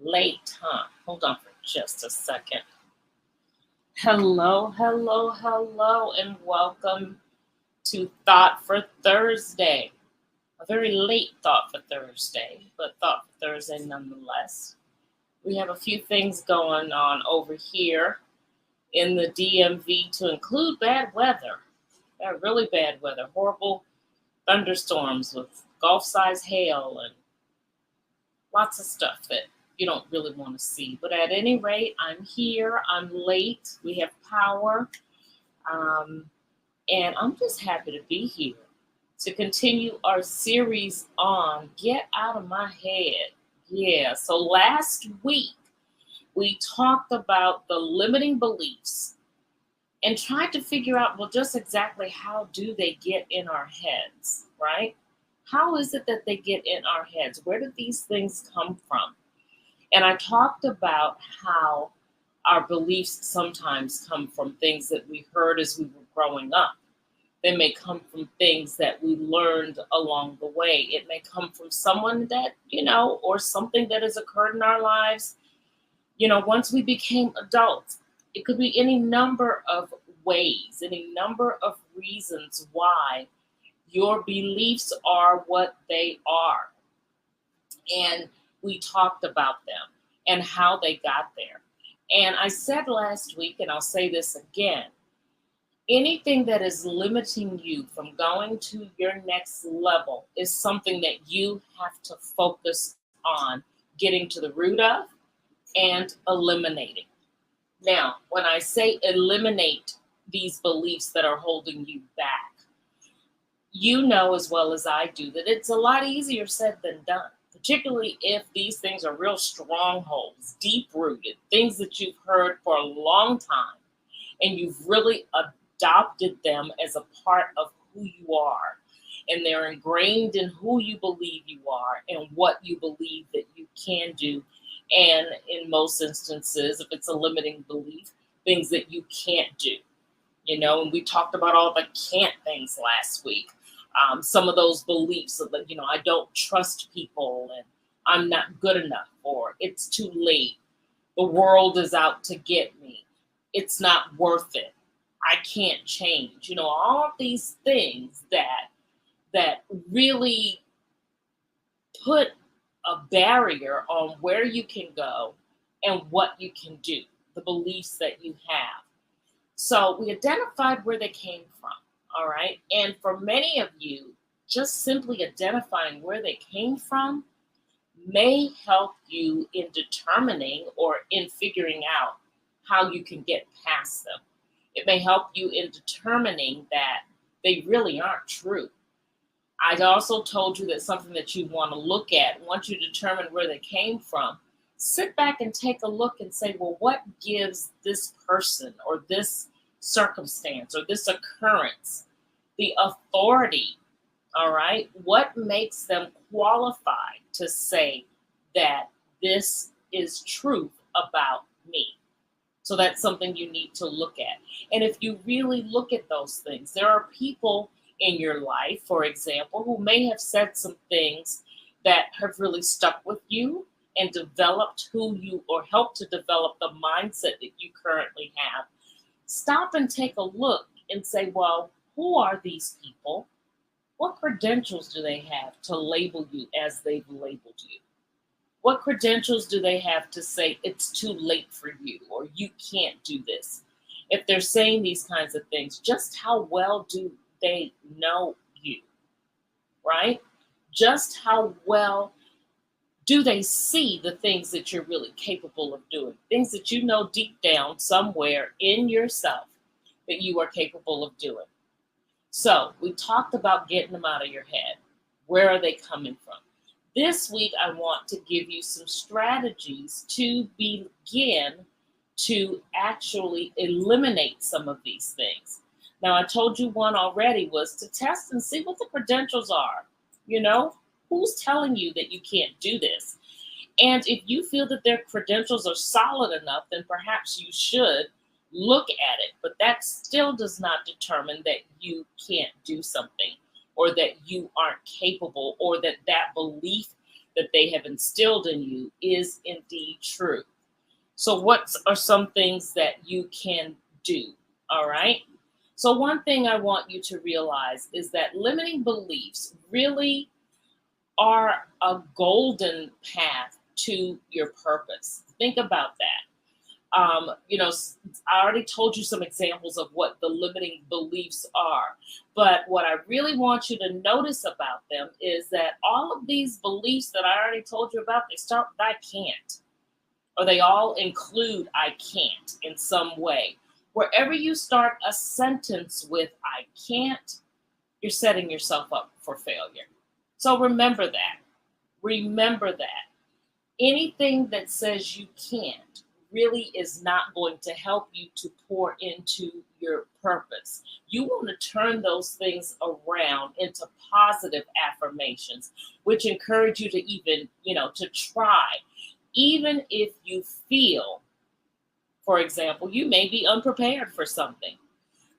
Late, huh? Hold on for just a second. Hello, hello, hello, and welcome to Thought for Thursday. A very late Thought for Thursday, but Thought for Thursday nonetheless. We have a few things going on over here in the DMV to include bad weather. Really bad weather, horrible thunderstorms with golf size hail and lots of stuff that you don't really want to see. But at any rate, I'm here. I'm late. We have power. Um, and I'm just happy to be here to continue our series on Get Out of My Head. Yeah, so last week we talked about the limiting beliefs and tried to figure out, well, just exactly how do they get in our heads, right? How is it that they get in our heads? Where did these things come from? And I talked about how our beliefs sometimes come from things that we heard as we were growing up. They may come from things that we learned along the way. It may come from someone that, or something that has occurred in our lives, once we became adults. It could be any number of ways, any number of reasons why your beliefs are what they are. And we talked about them and how they got there. And I said last week, and I'll say this again, anything that is limiting you from going to your next level is something that you have to focus on getting to the root of and eliminating. Now, when I say eliminate these beliefs that are holding you back, you know as well as I do that it's a lot easier said than done, particularly if these things are real strongholds, deep-rooted, things that you've heard for a long time, and you've really adopted them as a part of who you are, and they're ingrained in who you believe you are and what you believe that you can do, and in most instances, if it's a limiting belief, things that you can't do. And we talked about all the can't things last week. Some of those beliefs of, I don't trust people and I'm not good enough, or it's too late. The world is out to get me. It's not worth it. I can't change. All of these things that really put a barrier on where you can go and what you can do, the beliefs that you have. So we identified where they came from, all right? And for many of you, just simply identifying where they came from may help you in determining or in figuring out how you can get past them. It may help you in determining that they really aren't true. I also told you that something that you want to look at, once you determine where they came from, sit back and take a look and say, well, what gives this person or this circumstance or this occurrence the authority, all right? What makes them qualified to say that this is truth about me? So that's something you need to look at. And if you really look at those things, there are people in your life, for example, who may have said some things that have really stuck with you and developed who you, or helped to develop the mindset that you currently have. Stop and take a look and say, well, who are these people? What credentials do they have to label you as they've labeled you? What credentials do they have to say it's too late for you or you can't do this? If they're saying these kinds of things, just how well do they know you, right? Just how well do they see the things that you're really capable of doing? Things that you know deep down somewhere in yourself that you are capable of doing. So we talked about getting them out of your head. Where are they coming from? This week, I want to give you some strategies to begin to actually eliminate some of these things. Now, I told you one already was to test and see what the credentials are. Who's telling you that you can't do this? And if you feel that their credentials are solid enough, then perhaps you should look at it. But that still does not determine that you can't do something, or that you aren't capable, or that belief that they have instilled in you is indeed true. So, what are some things that you can do? All right. So, one thing I want you to realize is that limiting beliefs really are a golden path to your purpose. Think about that. I already told you some examples of what the limiting beliefs are. But what I really want you to notice about them is that all of these beliefs that I already told you about, they start with I can't, or they all include I can't in some way. Wherever you start a sentence with I can't, you're setting yourself up for failure. So remember that. Remember that. Anything that says you can't really is not going to help you to pour into your purpose. You want to turn those things around into positive affirmations, which encourage you to even, to try. Even if you feel, for example, you may be unprepared for something.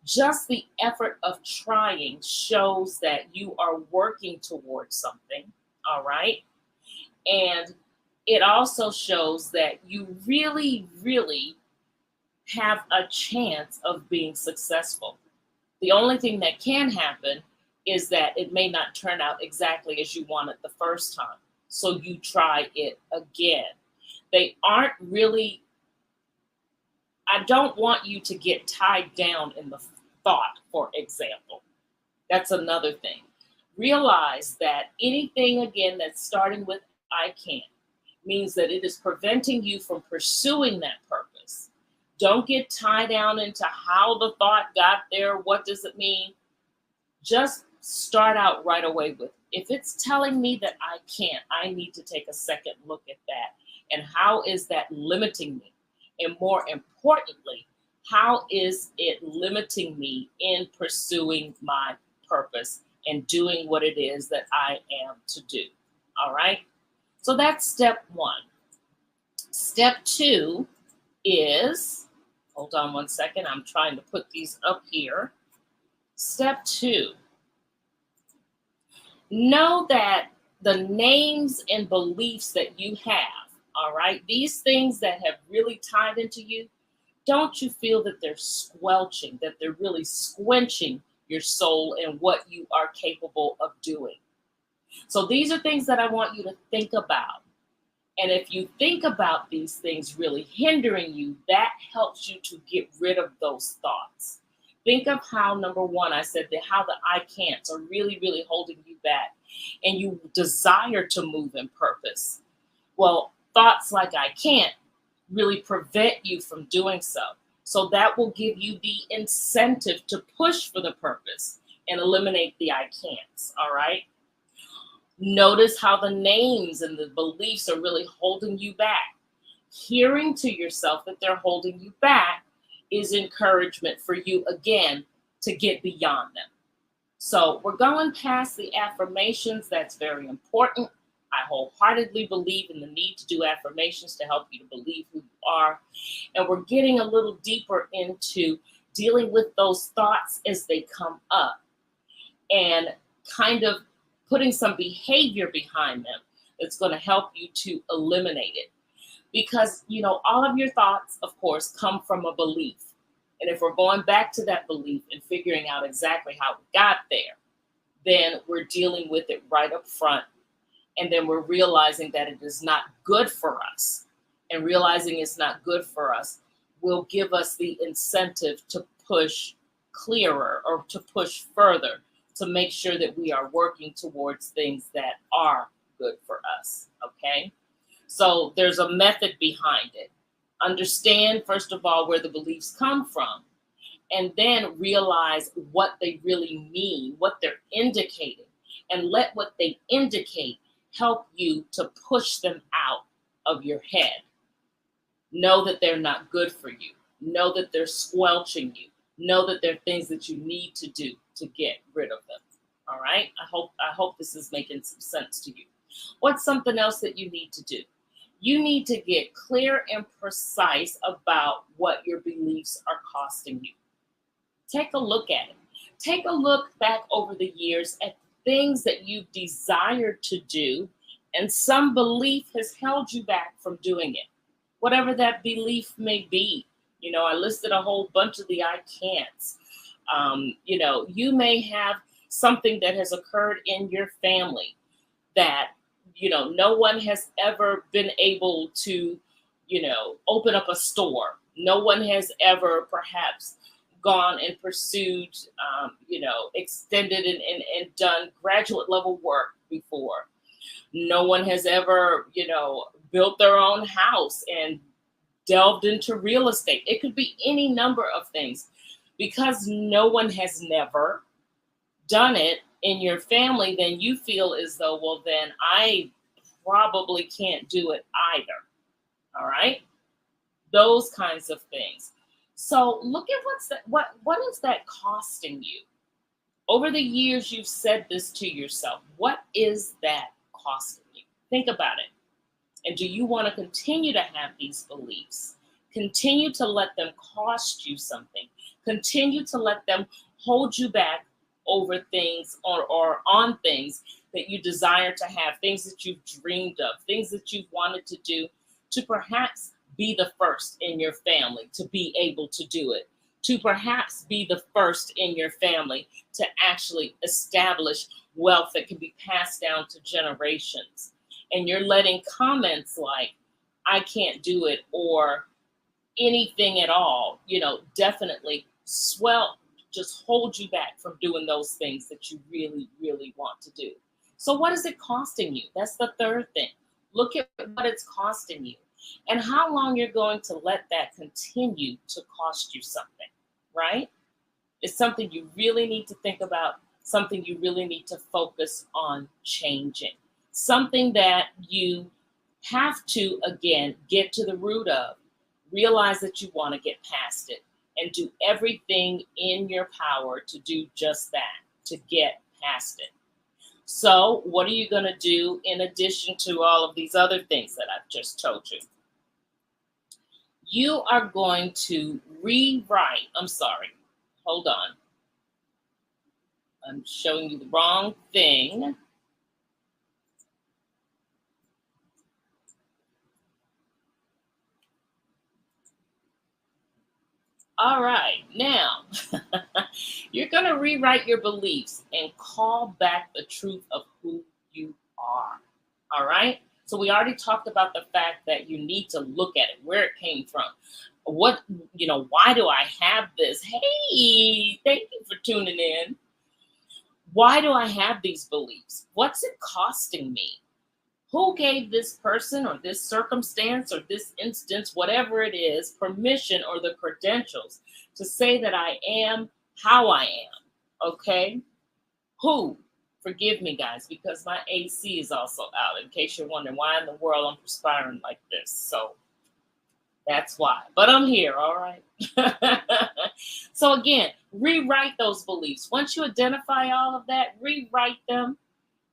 Just the effort of trying shows that you are working towards something, all right? And it also shows that you really, really have a chance of being successful. The only thing that can happen is that it may not turn out exactly as you wanted the first time. So you try it again. They aren't really, I don't want you to get tied down in the thought, for example. That's another thing. Realize that anything, again, that's starting with I can't means that it is preventing you from pursuing that purpose. Don't get tied down into how the thought got there. What does it mean? Just start out right away with, if it's telling me that I can't, I need to take a second look at that. And how is that limiting me? And more importantly, how is it limiting me in pursuing my purpose and doing what it is that I am to do? All right. So that's step one. Step two is, hold on one second, I'm trying to put these up here. Step two, know that the names and beliefs that you have, all right, these things that have really tied into you, don't you feel that they're squelching, that they're really squenching your soul and what you are capable of doing? So these are things that I want you to think about. And if you think about these things really hindering you, that helps you to get rid of those thoughts. Think of how, number one, I said that how the I can'ts are really, really holding you back and you desire to move in purpose. Well, thoughts like I can't really prevent you from doing so. So that will give you the incentive to push for the purpose and eliminate the I can'ts, all right? Notice how the names and the beliefs are really holding you back. Hearing to yourself that they're holding you back is encouragement for you, again, to get beyond them. So we're going past the affirmations. That's very important. I wholeheartedly believe in the need to do affirmations to help you to believe who you are. And we're getting a little deeper into dealing with those thoughts as they come up and kind of putting some behavior behind them that's going to help you to eliminate it. Because, all of your thoughts, of course, come from a belief. And if we're going back to that belief and figuring out exactly how we got there, then we're dealing with it right up front. And then we're realizing that it is not good for us. And realizing it's not good for us will give us the incentive to push clearer or to push further to make sure that we are working towards things that are good for us, okay? So there's a method behind it. Understand, first of all, where the beliefs come from, and then realize what they really mean, what they're indicating, and let what they indicate help you to push them out of your head. Know that they're not good for you. Know that they're squelching you. Know that they're things that you need to do to get rid of them. All right? I hope this is making some sense to you. What's something else that you need to do? You need to get clear and precise about what your beliefs are costing you. Take a look at it. Take a look back over the years at things that you desired to do And some belief has held you back from doing it, whatever that belief may be. I listed a whole bunch of the I can'ts. You may have something that has occurred in your family that, no one has ever been able to, open up a store. No one has ever perhaps gone and pursued, extended and done graduate level work before. No one has ever, built their own house and delved into real estate. It could be any number of things. Because no one has never done it in your family, then you feel as though, well, then I probably can't do it either. All right? Those kinds of things. So look at what is that costing you? Over the years, you've said this to yourself. What is that costing you? Think about it. And do you want to continue to have these beliefs? Continue to let them cost you something. Continue to let them hold you back over things or on things that you desire to have, things that you've dreamed of, things that you've wanted to do, to perhaps be the first in your family to be able to do it, to perhaps be the first in your family to actually establish wealth that can be passed down to generations. And you're letting comments like, I can't do it, or anything at all, definitely just hold you back from doing those things that you really, really want to do. So what is it costing you? That's the third thing. Look at what it's costing you and how long you're going to let that continue to cost you something, right? It's something you really need to think about, something you really need to focus on changing, something that you have to, again, get to the root of. Realize that you want to get past it and do everything in your power to do just that, to get past it. So, what are you going to do in addition to all of these other things that I've just told you? You are going to rewrite. I'm sorry. Hold on. I'm showing you the wrong thing. All right, now you're going to rewrite your beliefs and call back the truth of who you are. All right. So we already talked about the fact that you need to look at it, where it came from. Why do I have this? Hey, thank you for tuning in. Why do I have these beliefs? What's it costing me? Who gave this person or this circumstance or this instance, whatever it is, permission or the credentials to say that I am how I am? Okay? Who? Forgive me, guys, because my AC is also out, in case you're wondering why in the world I'm perspiring like this. So that's why. But I'm here, all right? So again, rewrite those beliefs. Once you identify all of that, rewrite them.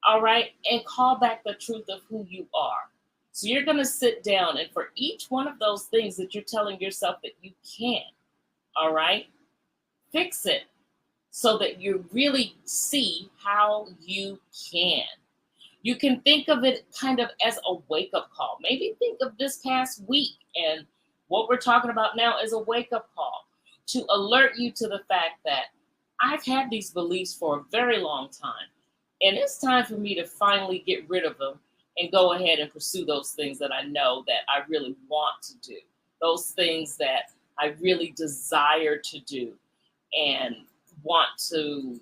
All right, and call back the truth of who you are. So you're going to sit down, and for each one of those things that you're telling yourself that you can't, all right, fix it so that you really see how you can. You can think of it kind of as a wake-up call. Maybe think of this past week, and what we're talking about now is a wake-up call to alert you to the fact that I've had these beliefs for a very long time. And it's time for me to finally get rid of them and go ahead and pursue those things that I know that I really want to do, those things that I really desire to do and want to,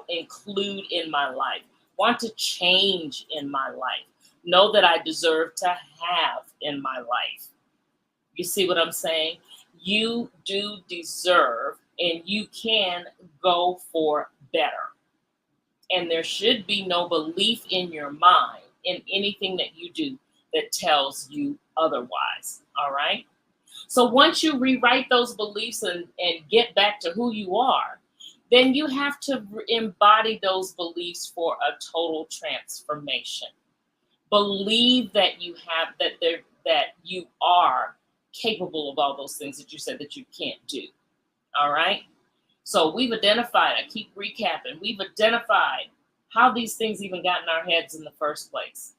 include in my life, want to change in my life, know that I deserve to have in my life. You see what I'm saying? You do deserve, and you can go for better. And there should be no belief in your mind in anything that you do that tells you otherwise. All right. So once you rewrite those beliefs and get back to who you are, then you have to embody those beliefs for a total transformation. Believe that you have that you are capable of all those things that you said that you can't do. All right. So we've identified, I keep recapping, we've identified how these things even got in our heads in the first place.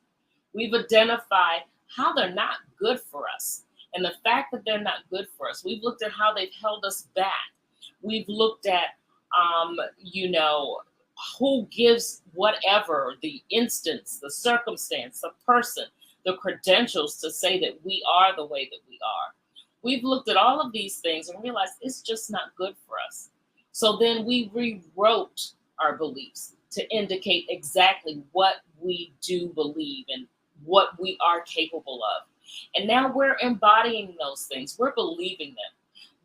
We've identified how they're not good for us. And the fact that they're not good for us, we've looked at how they've held us back. We've looked at, you know, who gives whatever, the instance, the circumstance, the person, the credentials to say that we are the way that we are. We've looked at all of these things and realized it's just not good for us. So then we rewrote our beliefs to indicate exactly what we do believe and what we are capable of. And now we're embodying those things. We're believing them.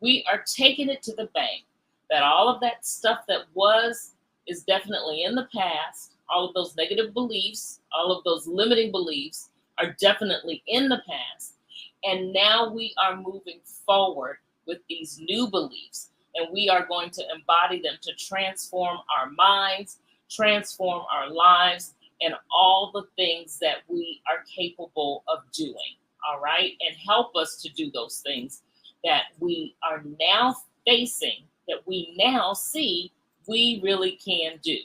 We are taking it to the bank that all of that stuff that was is definitely in the past. All of those negative beliefs, all of those limiting beliefs are definitely in the past. And now we are moving forward with these new beliefs. And we are going to embody them to transform our minds, transform our lives, and all the things that we are capable of doing. All right. And help us to do those things that we are now facing, that we now see we really can do.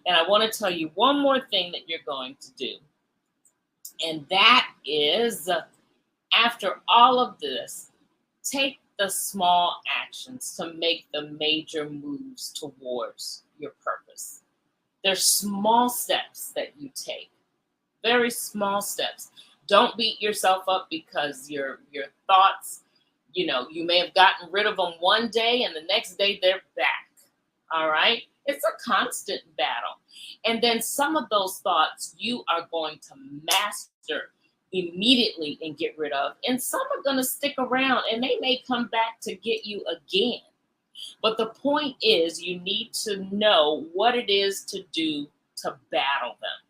And I want to tell you one more thing that you're going to do. And that is, after all of this, take the small actions to make the major moves towards your purpose. There's small steps that you take, very small steps. Don't beat yourself up because your thoughts, you know, you may have gotten rid of them one day and the next day they're back. All right. It's a constant battle. And then some of those thoughts you are going to master immediately and get rid of. And some are going to stick around and they may come back to get you again. But the point is, you need to know what it is to do to battle them.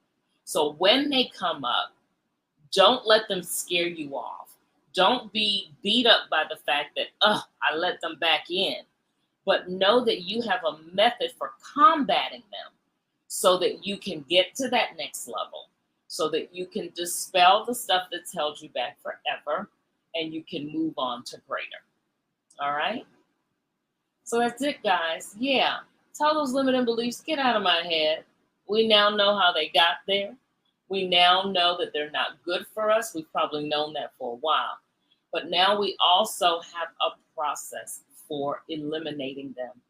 So when they come up, don't let them scare you off. Don't be beat up by the fact that, I let them back in. But know that you have a method for combating them so that you can get to that next level, so that you can dispel the stuff that's held you back forever and you can move on to greater. All right? So that's it, guys. Yeah, tell those limiting beliefs, get out of my head. We now know how they got there. We now know that they're not good for us. We've probably known that for a while. But now we also have a process for eliminating them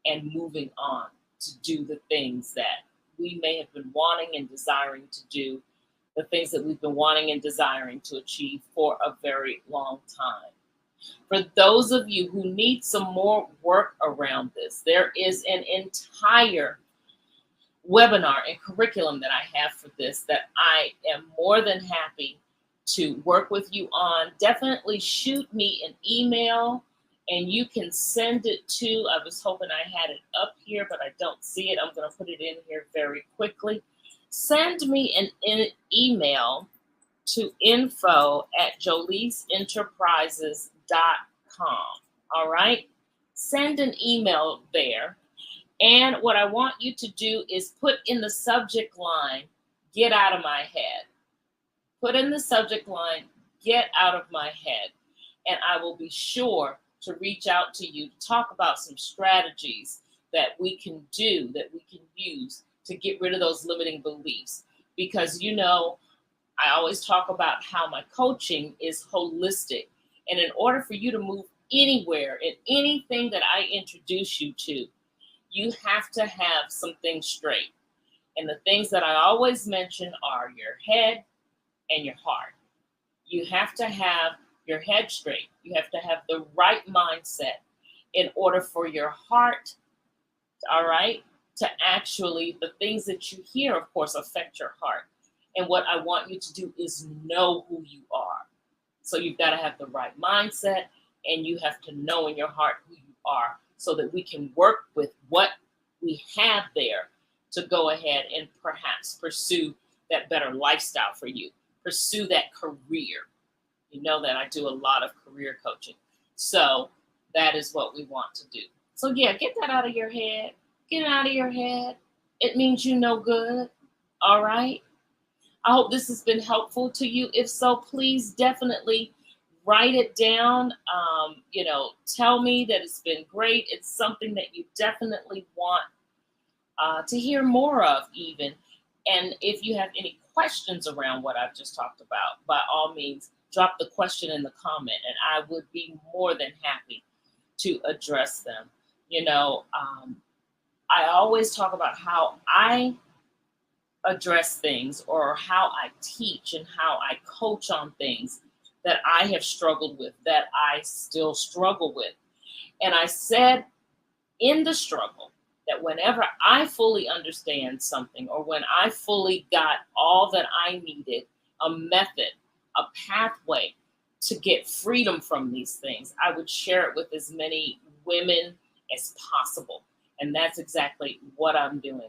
and moving on to do the things that we may have been wanting and desiring to do, the things that we've been wanting and desiring to achieve for a very long time. For those of you who need some more work around this, there is an entire webinar and curriculum that I have for this that I am more than happy to work with you on. Definitely shoot me an email and you can send it to, I was hoping I had it up here, but I don't see it. I'm going to put it in here very quickly. Send me an email to info@jolisenterprises.com. All right? Send an email there. And what I want you to do is put in the subject line, get out of my head. Put in the subject line, get out of my head. And I will be sure to reach out to you to talk about some strategies that we can do, that we can use to get rid of those limiting beliefs. Because, you know, I always talk about how my coaching is holistic. And in order for you to move anywhere in anything that I introduce you to, you have to have some things straight. And the things that I always mention are your head and your heart. You have to have your head straight. You have to have the right mindset in order for your heart, all right, to actually, the things that you hear, of course, affect your heart. And what I want you to do is know who you are. So you've got to have the right mindset and you have to know in your heart who you are so that we can work with what we have there to go ahead and perhaps pursue that better lifestyle for you. Pursue that career. You know that I do a lot of career coaching. So that is what we want to do. So yeah, get that out of your head. Get it out of your head. It means you know good. All right. I hope this has been helpful to you. If so, please definitely write it down. Tell me that it's been great. It's something that you definitely want to hear more of even. And if you have any questions around what I've just talked about, by all means, drop the question in the comment, and I would be more than happy to address them. I always talk about how I address things, or how I teach and how I coach on things that I have struggled with, that I still struggle with. And I said in the struggle that whenever I fully understand something, or when I fully got all that I needed, a method, a pathway to get freedom from these things, I would share it with as many women as possible. And that's exactly what I'm doing.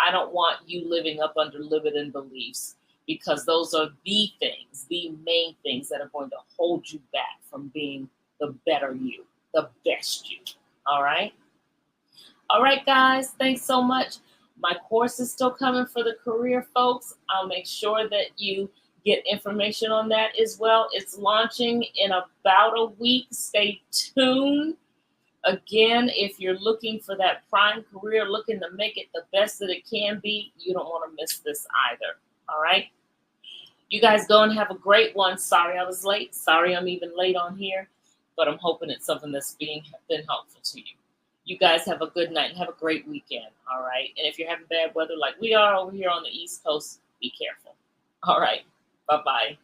I don't want you living up under limiting beliefs, because those are the things, the main things that are going to hold you back from being the better you, the best you. All right? All right, guys, thanks so much. My course is still coming for the career folks. I'll make sure that you get information on that as well. It's launching in about a week. Stay tuned. Again, if you're looking for that prime career, looking to make it the best that it can be, you don't want to miss this either. All right? You guys go and have a great one. Sorry I was late. Sorry I'm even late on here, but I'm hoping it's something that's been helpful to you. You guys have a good night and have a great weekend. All right? And if you're having bad weather like we are over here on the East Coast, be careful. All right. Bye-bye.